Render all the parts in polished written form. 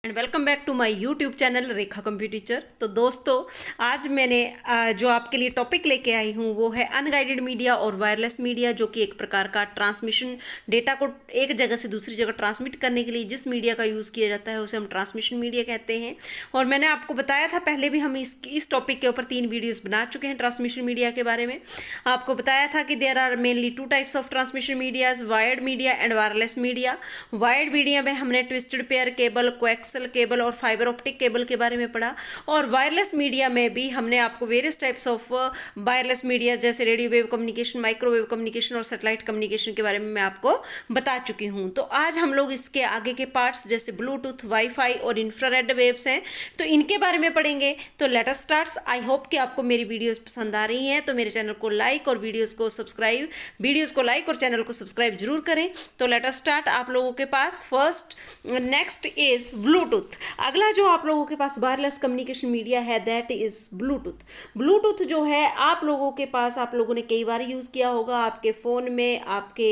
And welcome back to my YouTube channel Rekha computer teacher. तो दोस्तों, आज मैंने जो आपके लिए टॉपिक लेके आई हूँ वो है अनगाइडेड मीडिया और वायरलेस मीडिया, जो कि एक प्रकार का ट्रांसमिशन, डेटा को एक जगह से दूसरी जगह ट्रांसमिट करने के लिए जिस मीडिया का यूज़ किया जाता है उसे हम ट्रांसमिशन मीडिया कहते हैं। और मैंने आपको बताया था पहले भी, हम इस टॉपिक के ऊपर 3 वीडियोज़ बना चुके हैं ट्रांसमिशन मीडिया के बारे में। आपको बताया था कि there are mainly 2 types of transmission medias, wired media and wireless media. Wired media में हमने twisted pair cable, coaxial cable और फाइबर ऑप्टिक केबल के बारे में पढ़ा। और वायरलेस मीडिया में भी हमने आपको various types of wireless media जैसे radio wave communication, microwave communication और सैटेलाइट कम्युनिकेशन के बारे में मैं आपको बता चुकी हूँ। तो आज हम लोग इसके आगे के पार्ट्स जैसे ब्लूटूथ, वाईफाई और इंफ्रारेड वेव्स हैं, तो इनके बारे में पढ़ेंगे। तो let us start. I hope कि आपको मेरी वीडियोस पसंद आ रही हैं, तो मेरे चैनल को लाइक और वीडियोस को लाइक और चैनल को सब्सक्राइब जरूर करें। तो लेट अस स्टार्ट। आप लोगों के पास फर्स्ट नेक्स्ट इज ब्लूटूथ। अगला जो आप लोगों के पास वायरलेस कम्युनिकेशन मीडिया है दैट इज ब्लूटूथ। ब्लूटूथ जो है आप लोगों के पास, आप लोगों ने कई बार यूज़ किया होगा आपके फ़ोन में, आपके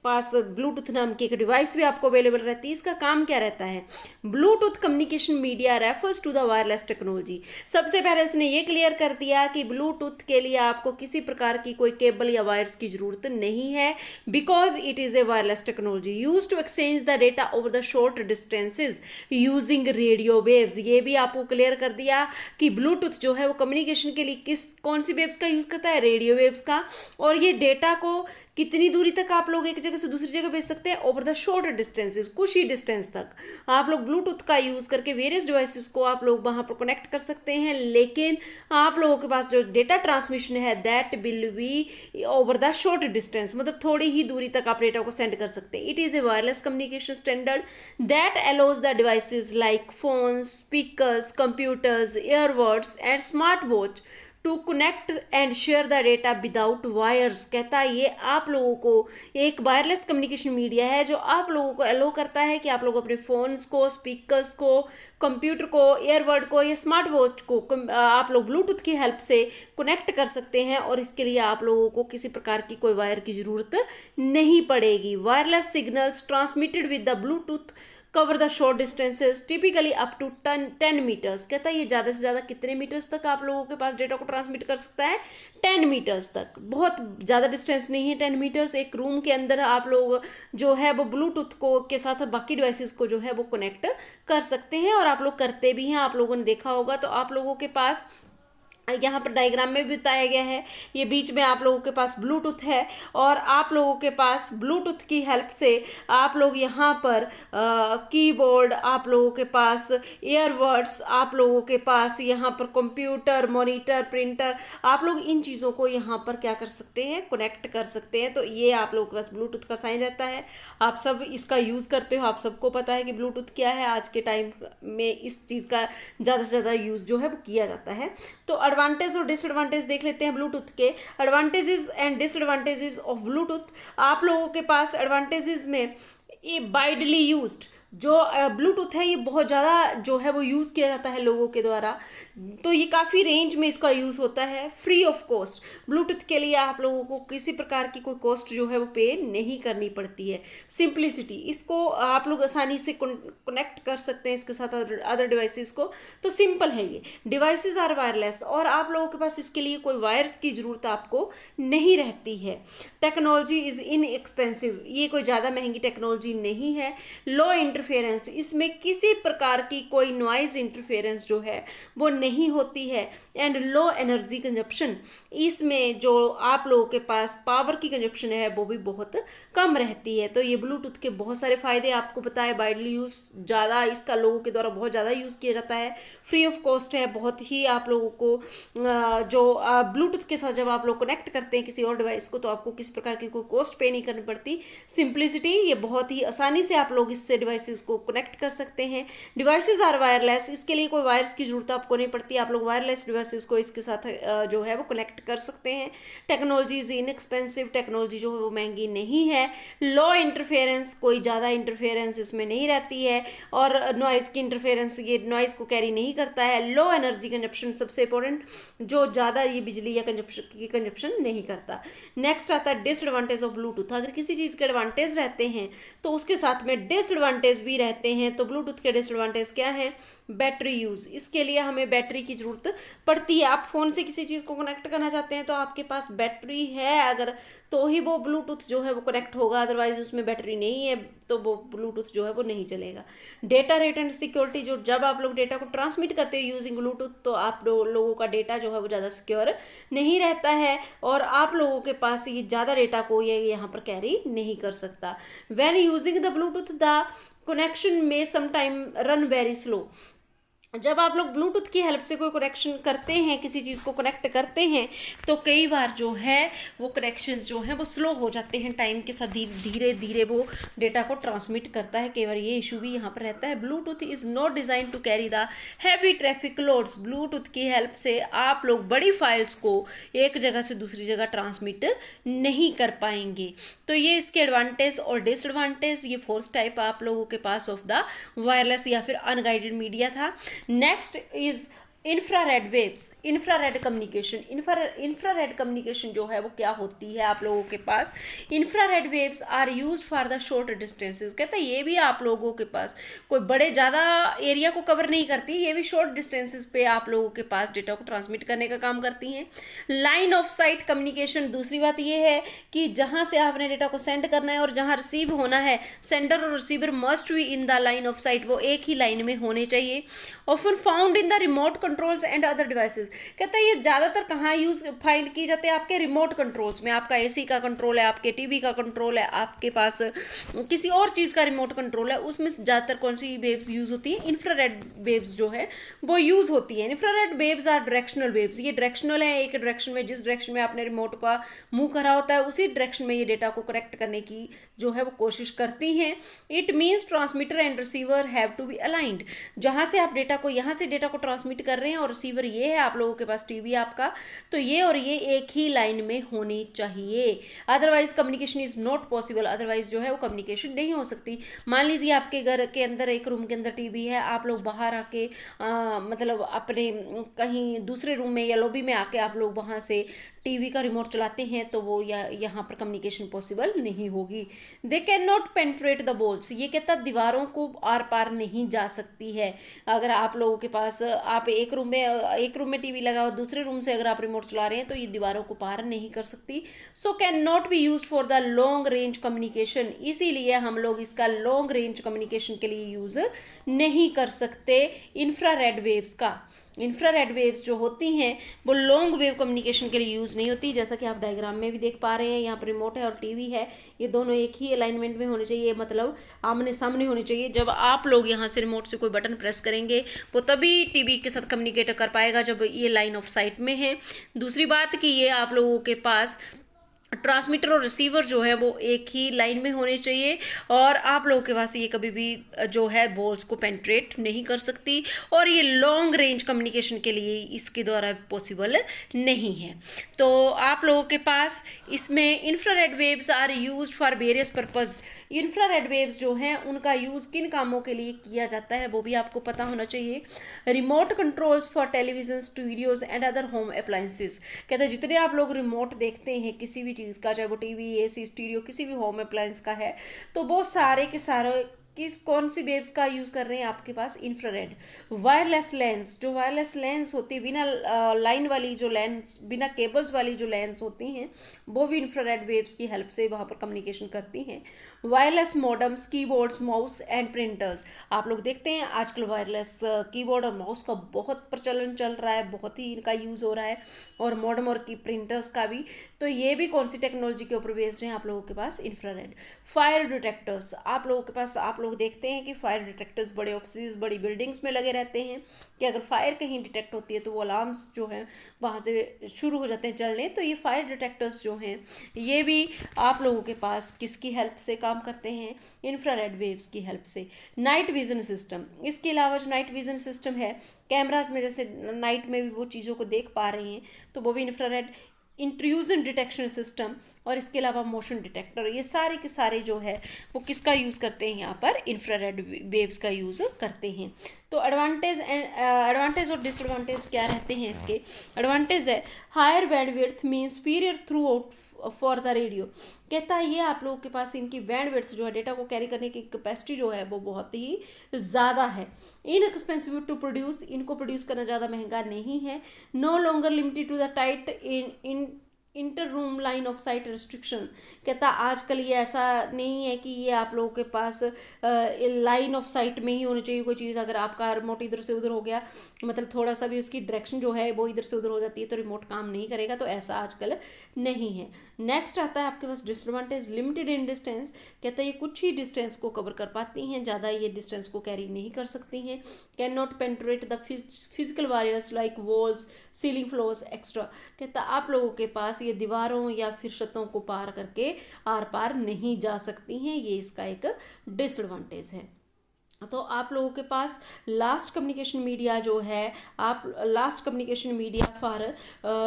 पास ब्लूटूथ नाम की एक डिवाइस भी आपको अवेलेबल रहती है। इसका काम क्या रहता है? Bluetooth communication media refers to the wireless technology. सबसे पहले उसने ये क्लियर कर दिया कि ब्लूटूथ के लिए आपको किसी प्रकार की कोई केबल या वायर्स की जरूरत नहीं है, because it is a wireless technology use to exchange the data over the short distances using radio waves. ये भी आपको क्लियर कर दिया कि ब्लूटूथ जो है वो कम्युनिकेशन के लिए कौन सी वेव्स का यूज़ करता है? रेडियो वेव्स का। और ये डेटा को कितनी दूरी तक आप लोग एक जगह से दूसरी जगह भेज सकते हैं? ओवर द शॉर्ट डिस्टेंसेस, कुछ ही डिस्टेंस तक आप लोग ब्लूटूथ का यूज़ करके वेरियस डिवाइसेस को आप लोग वहाँ पर कनेक्ट कर सकते हैं। लेकिन आप लोगों के पास जो डेटा ट्रांसमिशन है that will be over the short distance, मतलब थोड़ी ही दूरी तक आप डेटा को सेंड कर सकते हैं। It is a wireless communication standard that allows the devices like phones, speakers, computers, earbuds and smart watch to connect and share the data without wires. कहता है ये आप लोगों को एक वायरलेस कम्युनिकेशन मीडिया है जो आप लोगों को अलो करता है कि आप लोग अपने फ़ोन्स को, स्पीकर्स को, कंप्यूटर को, ईयरबड को या स्मार्ट वॉच को आप लोग ब्लूटूथ की हेल्प से कनेक्ट कर सकते हैं। और इसके लिए आप लोगों को किसी प्रकार की कोई वायर की ज़रूरत नहीं पड़ेगी। Wireless signals transmitted with the Bluetooth cover the short distances typically up to 10 metres. कहता है ये ज़्यादा से ज़्यादा कितने मीटर्स तक आप लोगों के पास डेटा को ट्रांसमिट कर सकता है? 10 मीटर्स तक। बहुत ज़्यादा डिस्टेंस नहीं है 10 मीटर्स। एक रूम के अंदर आप लोग जो है वो ब्लूटूथ को के साथ बाकी डिवाइसेस को जो है वो कनेक्ट कर सकते हैं, और आप लोग करते भी हैं। आप लोगों ने देखा होगा। तो आप लोगों के पास यहाँ पर डायग्राम में भी बताया गया है, ये बीच में आप लोगों के पास ब्लूटूथ है, और आप लोगों के पास ब्लूटूथ की हेल्प से आप लोग यहाँ पर कीबोर्ड, आप लोगों के पास ईयरबड्स, आप लोगों के पास यहाँ पर कंप्यूटर, मॉनिटर, प्रिंटर, आप लोग इन चीज़ों को यहाँ पर क्या कर सकते हैं? कनेक्ट कर सकते हैं। तो ये आप लोगों के पास ब्लूटूथ का साइन रहता है। आप सब इसका यूज़ करते हो, आप सबको पता है कि ब्लूटूथ क्या है। आज के टाइम में इस चीज़ का ज़्यादा से ज़्यादा यूज़ जो है वो किया जाता है। तो एडवांटेज और डिसएडवांटेज देख लेते हैं ब्लूटूथ के। Advantages and disadvantages of Bluetooth. आप लोगों के पास एडवांटेजेस में ये वाइडली यूज्ड जो ब्लूटूथ है ये बहुत ज़्यादा जो है वो यूज़ किया जाता है लोगों के द्वारा। तो ये काफ़ी रेंज में इसका यूज़ होता है। फ्री ऑफ कॉस्ट ब्लूटूथ के लिए आप लोगों को किसी प्रकार की कोई कॉस्ट जो है वो पे नहीं करनी पड़ती है। सिंप्लिसिटी, इसको आप लोग आसानी से कनेक्ट कर सकते हैं इसके साथ अदर डिवाइसेस को। तो सिंपल है ये। डिवाइसेस आर वायरलेस, और आप लोगों के पास इसके लिए कोई वायर्स की ज़रूरत आपको नहीं रहती है। टेक्नोलॉजी इज़ इनएक्सपेंसिव, ये कोई ज़्यादा महंगी टेक्नोलॉजी नहीं है। लो इंटरफेरेंस, इसमें किसी प्रकार की कोई नॉइज इंटरफेरेंस जो है वो नहीं होती है। एंड लो एनर्जी कंजप्शन, इसमें जो आप लोगों के पास पावर की कंजप्शन है वो भी बहुत कम रहती है। तो ये ब्लूटूथ के बहुत सारे फ़ायदे आपको पता है। वाइडली यूज़, ज़्यादा इसका लोगों के द्वारा बहुत ज़्यादा यूज़ किया जाता है। फ्री ऑफ कॉस्ट है। बहुत ही आप लोगों को जो ब्लूटूथ के साथ जब आप लोग कनेक्ट करते हैं किसी और डिवाइस को, तो आपको किस प्रकार की कोई कॉस्ट पे नहीं करनी पड़ती। सिंप्लिसिटी, ये बहुत ही आसानी से आप लोग इससे डिवाइसेस को कनेक्ट कर सकते हैं। डिवाइसेस आर वायरलेस, इसके लिए कोई वायर्स की जरूरत आपको नहीं पड़ती। आप लोग वायरलेस डिवाइसेस को इसके साथ जो है वो कनेक्ट कर सकते हैं। टेक्नोलॉजी इज इनएक्सपेंसिव, टेक्नोलॉजी जो है वो महंगी नहीं है। लो इंटरफेरेंस, कोई ज़्यादा इंटरफेरेंस इसमें नहीं रहती है। और नॉइज़ की इंटरफेरेंस, ये नॉइज़ को कैरी नहीं करता है। लो एनर्जी कंजप्शन, सबसे इंपॉर्टेंट, जो ज़्यादा ये बिजली या कंजप्शन नहीं करता। नेक्स्ट आता है डिसएडवांटेज ऑफ ब्लूटूथ। अगर किसी चीज़ के एडवांटेज रहते हैं तो उसके साथ में डिसएडवांटेज डिसएडवांटेज भी रहते हैं। तो ब्लूटूथ के डिसएडवांटेज क्या है? बैटरी यूज़, इसके लिए हमें बैटरी की ज़रूरत पड़ती है। आप फ़ोन से किसी चीज़ को कनेक्ट करना चाहते हैं तो आपके पास बैटरी है अगर, तो ही वो ब्लूटूथ जो है वो कनेक्ट होगा, अदरवाइज उसमें बैटरी नहीं है तो वो ब्लूटूथ जो है वो नहीं चलेगा। डेटा रेट एंड सिक्योरिटी, जो जब आप लोग डेटा को ट्रांसमिट करते हो यूजिंग ब्लूटूथ, तो आप लोगों का डेटा जो है वो ज़्यादा सिक्योर नहीं रहता है और आप लोगों के पास ये ज़्यादा डेटा को ये यहाँ पर कैरी नहीं कर सकता। When using the Bluetooth the connection में समटाइम रन वेरी स्लो, जब आप लोग ब्लूटूथ की हेल्प से कोई कनेक्शन करते हैं, किसी चीज़ को कनेक्ट करते हैं, तो कई बार जो है वो कनेक्शंस जो हैं वो स्लो हो जाते हैं। टाइम के साथ धीरे धीरे वो डेटा को ट्रांसमिट करता है। कई बार ये इशू भी यहाँ पर रहता है। Bluetooth is not design to carry the heavy traffic loads, Bluetooth की हेल्प से आप लोग बड़ी फाइल्स को एक जगह से दूसरी जगह ट्रांसमिट नहीं कर पाएंगे। तो ये इसके एडवांटेज और डिसएडवांटेज, ये फोर्थ टाइप आप लोगों के पास ऑफ द वायरलेस या फिर अनगाइडेड मीडिया था। Next is infrared waves, infrared communication. Infrared communication जो है वो क्या होती है आप लोगों के पास? Infrared waves are use for the short distances, कहते हैं ये भी आप लोगों के पास कोई बड़े ज़्यादा एरिया को कवर नहीं करती, ये भी शॉर्ट डिस्टेंसेस पे आप लोगों के पास डेटा को ट्रांसमिट करने का काम करती हैं। लाइन ऑफ साइट कम्युनिकेशन, दूसरी बात ये है कि जहाँ से आपने डेटा को सेंड करना है और जहाँ रिसीव होना है, सेंडर और receiver must be in the line of site, वो एक ही लाइन में होने चाहिए। Often found in the remote controls and other devices, कहता है ये ज़्यादातर कहाँ यूज फाइंड की जाते हैं? आपके रिमोट कंट्रोल्स में। आपका एसी का कंट्रोल है, आपके टीवी का कंट्रोल है, आपके पास किसी और चीज़ का रिमोट कंट्रोल है, उसमें ज़्यादातर कौन सी वेव्स यूज़ होती हैं? इंफ्रारेड वेव्स जो है वो यूज़ होती हैं। Infrared waves are directional waves, ये डायरेक्शनल है, एक डायरेक्शन में, जिस डायरेक्शन में आपने रिमोट का मुंह करा होता है उसी डायरेक्शन में ये डेटा को करेक्ट करने की जो है वो कोशिश करती हैं। It means transmitter and receiver have to be aligned, जहाँ से आप डेटा को, यहाँ से डेटा को ट्रांसमिट कर रहे हैं और रिसीवर ये है आप लोगों के पास टीवी आपका, तो ये और ये एक ही लाइन में होनी चाहिए, otherwise communication is not possible, otherwise जो है वो कम्युनिकेशन नहीं हो सकती। मान लीजिए आपके घर के अंदर एक रूम के अंदर टीवी है, आप लोग बाहर आके मतलब अपने कहीं दूसरे रूम में या लॉबी में आके आप लोग वहाँ से टीवी का रिमोट चलाते हैं, तो वो यहाँ पर कम्युनिकेशन पॉसिबल नहीं होगी। They can not penetrate the walls, ये कहता दीवारों को आर पार नहीं जा सकती है। अगर आप लोगों के पास, आप एक रूम में टीवी लगा हो, दूसरे रूम से अगर आप रिमोट चला रहे हैं तो ये दीवारों को पार नहीं कर सकती। So can not be use for the long range communication, इसीलिए हम लोग इसका लॉन्ग रेंज कम्युनिकेशन के लिए यूज नहीं कर सकते इंफ्रारेड वेव्स का। इंफ्रारेड वेव्स जो होती हैं वो लॉन्ग वेव कम्युनिकेशन के लिए यूज़ नहीं होती, जैसा कि आप डायग्राम में भी देख पा रहे हैं। यहाँ पर रिमोट है और टीवी है, ये दोनों एक ही अलाइनमेंट में होने चाहिए, मतलब आमने सामने होने चाहिए। जब आप लोग यहाँ से रिमोट से कोई बटन प्रेस करेंगे वो तभी टीवी के साथ कम्युनिकेट कर पाएगा जब ये लाइन ऑफ साइट में है। दूसरी बात कि ये आप लोगों के पास ट्रांसमीटर और रिसीवर जो है वो एक ही लाइन में होने चाहिए और आप लोगों के पास ये कभी भी जो है बॉल्स को पेंट्रेट नहीं कर सकती और ये लॉन्ग रेंज कम्युनिकेशन के लिए इसके द्वारा पॉसिबल नहीं है। तो आप लोगों के पास इसमें infrared waves are used for various purpose, infrared waves जो हैं उनका यूज़ किन कामों के लिए किया जाता है वो भी आपको पता होना चाहिए। Remote controls for television, studios and other home appliances, कहते हैं जितने आप लोग रिमोट देखते हैं किसी भी चीज़ का, चाहे वो टीवी, एसी, स्टूडियो, किसी भी होम अप्लायंस का है, तो वो सारे के सारे कौन सी वेव्स का यूज़ कर रहे हैं आपके पास? इंफ्रारेड। वायरलेस लेंस, जो वायरलेस लेंस होती है बिना लाइन वाली, जो लेंस बिना केबल्स वाली जो लेंस होती हैं वो भी इंफ्रारेड वेव्स की हेल्प से वहाँ पर कम्युनिकेशन करती हैं। Wireless modems, keyboards, mouse and printers, आप लोग देखते हैं आजकल वायरलेस कीबोर्ड और माउस का बहुत प्रचलन चल रहा है, बहुत ही इनका यूज़ हो रहा है, और मॉडम और की प्रिंटर्स का भी। तो ये भी कौन सी टेक्नोलॉजी के ऊपर बेस्ड हैं आप लोगों के पास? इंफ्रारेड। फायर डिटेक्टर्स, आप लोगों के पास, आप लोग देखते हैं कि फायर डिटेक्टर्स बड़े ऑफिस, बड़ी बिल्डिंग्स में लगे रहते हैं कि अगर फायर कहीं डिटेक्ट होती है तो वो अलार्म्स जो हैं वहाँ से शुरू हो जाते हैं चलने। तो ये फायर डिटेक्टर्स जो हैं ये भी आप लोगों के पास किसकी हेल्प से काम करते हैं? इंफ्रारेड वेव्स की हेल्प से। नाइट विजन सिस्टम, इसके अलावा जो नाइट विजन सिस्टम है, कैमराज में जैसे नाइट में भी वो चीज़ों को देख पा रहे हैं तो वो भी इंफ्रारेड। इंट्रूजन डिटेक्शन सिस्टम और इसके अलावा मोशन डिटेक्टर, ये सारे के सारे जो है वो किसका यूज़ करते हैं यहाँ पर? इंफ्रारेड वेव्स का यूज़ करते हैं। तो एडवांटेज और डिसएडवांटेज क्या रहते हैं इसके। एडवांटेज है higher bandwidth means superior throughout for the radio. कहता है ये आप लोगों के पास इनकी बैंडविड्थ जो है, डेटा को कैरी करने की कैपेसिटी जो है वो बहुत ही ज़्यादा है। इनएक्सपेंसिव टू प्रोड्यूस, इनको प्रोड्यूस करना ज़्यादा महंगा नहीं है। No longer limited to the tight in inter room line of sight restriction. कहता आजकल ये ऐसा नहीं है कि ये आप लोगों के पास लाइन ऑफ साइट में ही होनी चाहिए कोई चीज़। अगर आपका रिमोट इधर से उधर हो गया, मतलब थोड़ा सा भी उसकी डायरेक्शन जो है वो इधर से उधर हो जाती है तो रिमोट काम नहीं करेगा, तो ऐसा आजकल नहीं है। नेक्स्ट आता है आपके पास डिसएडवांटेज, लिमिटेड इन डिस्टेंस। कहता है ये कुछ ही डिस्टेंस को कवर कर पाती हैं, ज़्यादा ये डिस्टेंस को कैरी नहीं कर सकती हैं। Can not penetrate the physical wires like walls, ceiling floors extra. कहता आप लोगों के पास ये दीवारों या फिर छतों को पार करके आर पार नहीं जा सकती हैं, ये इसका एक डिसएडवांटेज है। तो आप लोगों के पास लास्ट कम्युनिकेशन मीडिया जो है, आप लास्ट कम्युनिकेशन मीडिया फॉर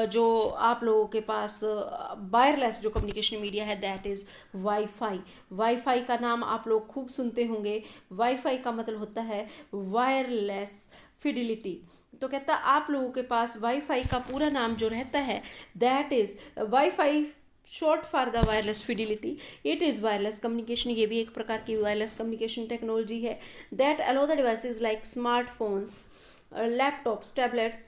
जो आप लोगों के पास वायरलेस जो कम्युनिकेशन मीडिया है दैट इज़ वाईफाई। वाईफाई का नाम आप लोग खूब सुनते होंगे। वाईफाई का मतलब होता है वायरलेस फिडिलिटी। तो कहता आप लोगों के पास वाईफाई का पूरा नाम जो रहता है that is wifi short for the wireless fidelity. It is wireless communication, ये भी एक प्रकार की वायरलेस कम्युनिकेशन टेक्नोलॉजी है। That allow the devices like smartphones, laptops, tablets,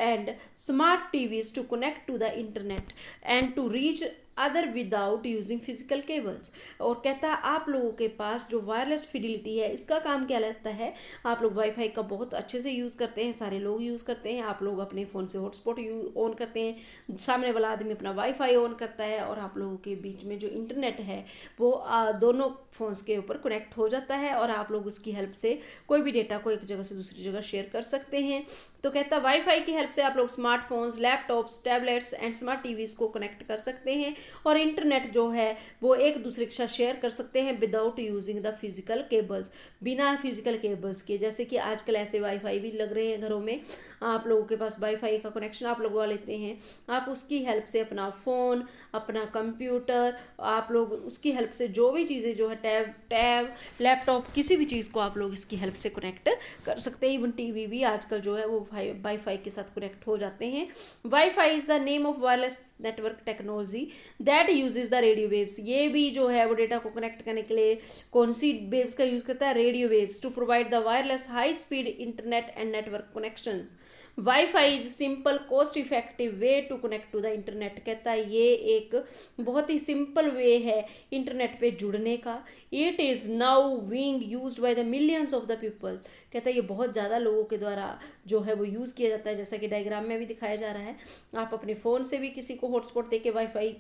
and smart TVs to connect to the internet and to reach other without using physical cables. और कहता है आप लोगों के पास जो वायरलेस फिडिलिटी है इसका काम क्या रहता है, आप लोग वाईफाई का बहुत अच्छे से यूज़ करते हैं, सारे लोग यूज़ करते हैं। आप लोग अपने फ़ोन से हॉटस्पॉट ऑन करते हैं, सामने वाला आदमी अपना वाईफाई ऑन करता है और आप लोगों के बीच में जो इंटरनेट है वो दोनों फ़ोन्स के ऊपर कनेक्ट हो जाता है और आप लोग उसकी हेल्प से कोई भी डेटा को एक जगह से दूसरी जगह शेयर कर सकते हैं। तो कहता है वाईफाई की हेल्प से आप लोग smartphones, laptops, tablets and smart TVs को कनेक्ट कर सकते हैं और इंटरनेट जो है वो एक दूसरे के साथ शेयर कर सकते हैं without using the physical cables, बिना फिजिकल केबल्स के। जैसे कि आजकल ऐसे वाईफाई भी लग रहे हैं घरों में, आप लोगों के पास वाईफाई का कनेक्शन आप लगवा लेते हैं, आप उसकी हेल्प से अपना फ़ोन, अपना कंप्यूटर, आप लोग उसकी हेल्प से जो भी चीज़ें जो है टैब लैपटॉप किसी भी चीज़ को आप लोग इसकी हेल्प से कनेक्ट कर सकते हैं। इवन टीवी भी आजकल जो है वो वाईफाई के साथ कनेक्ट हो जाते हैं। Wifi is the name of wireless network technology that uses the radio waves. ये भी जो है वो डेटा को कनेक्ट करने के लिए कौन सी वेव्स का यूज़ करता है, radio waves, to provide the wireless high speed internet and network connections. WiFi is simple cost effective way to connect to the internet. कहता है ये एक बहुत ही सिंपल वे है इंटरनेट पे जुड़ने का। It is now being used by the millions of the people. कहता है ये बहुत ज़्यादा लोगों के द्वारा जो है वो यूज़ किया जाता है, जैसा कि डायग्राम में भी दिखाया जा रहा है। आप अपने फ़ोन से भी किसी को हॉटस्पॉट दे के वाईफाई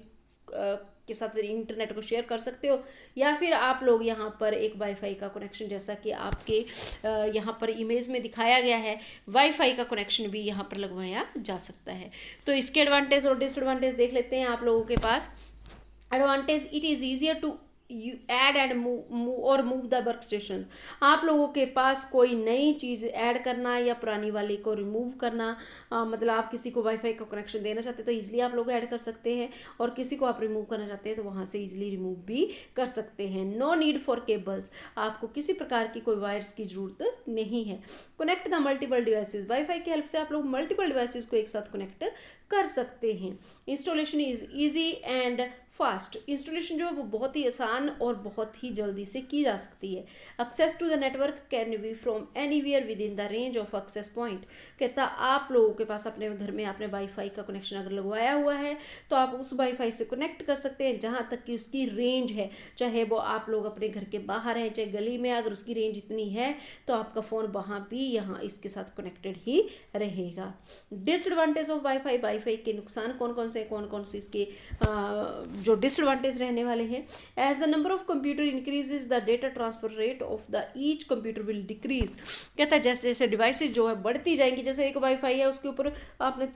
के साथ इंटरनेट को शेयर कर सकते हो, या फिर आप लोग यहाँ पर एक वाईफाई का कनेक्शन, जैसा कि आपके यहाँ पर इमेज में दिखाया गया है, वाईफाई का कनेक्शन भी यहाँ पर लगवाया जा सकता है। तो इसके एडवांटेज और डिसएडवांटेज देख लेते हैं आप लोगों के पास। Advantage, it is easier to you add and move the work station. आप लोगों के पास कोई नई चीज़ ऐड करना या पुरानी वाली को रिमूव करना, मतलब आप किसी को वाईफाई का कनेक्शन देना चाहते हैं तो ईजिली आप लोग ऐड कर सकते हैं, और किसी को आप रिमूव करना चाहते हैं तो वहाँ से ईजिली रिमूव भी कर सकते हैं। नो नीड फॉर केबल्स, आपको किसी प्रकार की कोई वायर्स की ज़रूरत नहीं है। Connect the multiple devices, wifi की हेल्प से आप लोग मल्टीपल डिवाइसेज को एक साथ कनेक्ट कर सकते हैं। Installation is easy and fast, installation जो है वो बहुत ही आसान और बहुत ही जल्दी से की जा सकती है। Access to the network can be from anywhere within the range of access point. कहता आप लोगों के पास अपने घर में आपने वाईफाई का कनेक्शन अगर लगवाया हुआ है तो आप उस वाईफाई से कनेक्ट कर सकते हैं जहाँ तक कि उसकी रेंज है, चाहे वो आप लोग अपने घर के बाहर हैं चाहे गली में, अगर उसकी रेंज इतनी है तो आपका फ़ोन वहाँ भी यहाँ इसके साथ कनेक्टेड ही रहेगा। डिसएडवांटेज ऑफ वाईफाई, वाईफाई के नुकसान कौन कौन से इसके जो डिसएडवांटेज रहने वाले हैं। As the number of computer increases the data transfer rate of the each computer will decrease. कहता है जैसे जैसे डिवाइसेज जो है बढ़ती जाएंगी, जैसे एक वाईफाई है उसके ऊपर आपने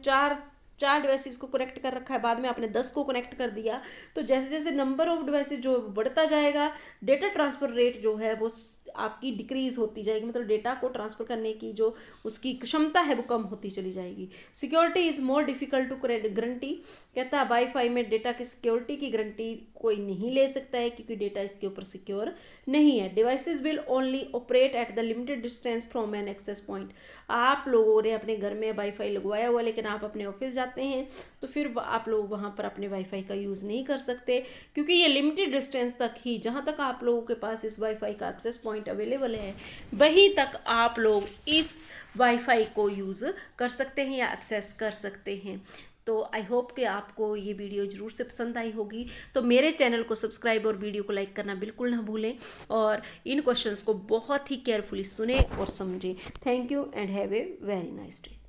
4 डिवाइसेस को कनेक्ट कर रखा है, बाद में आपने 10 को कनेक्ट कर दिया, तो जैसे जैसे नंबर ऑफ डिवाइसेस जो बढ़ता जाएगा, डेटा ट्रांसफ़र रेट जो है वो आपकी डिक्रीज़ होती जाएगी, मतलब डेटा को ट्रांसफ़र करने की जो उसकी क्षमता है वो कम होती चली जाएगी। Security is more difficult to guarantee, कहता है वाईफाई में डेटा की सिक्योरिटी की गारंटी कोई नहीं ले सकता है क्योंकि डेटा इसके ऊपर सिक्योर नहीं है। Devices will only operate at the limited distance from an access point. आप लोगों ने अपने घर में वाईफाई लगवाया हुआ, लेकिन आप अपने ऑफिस जाते हैं तो फिर आप लोग वहाँ पर अपने वाईफाई का यूज़ नहीं कर सकते, क्योंकि ये लिमिटेड डिस्टेंस तक ही, जहाँ तक आप लोगों के पास इस वाईफाई का एक्सेस पॉइंट अवेलेबल है, वहीं तक आप लोग इस वाईफाई को यूज़ कर सकते हैं या एक्सेस कर सकते हैं। तो आई होप कि आपको ये वीडियो ज़रूर से पसंद आई होगी। तो मेरे चैनल को सब्सक्राइब और वीडियो को लाइक करना बिल्कुल ना भूलें, और इन क्वेश्चंस को बहुत ही केयरफुली सुने और समझें। Thank you and have a very nice day.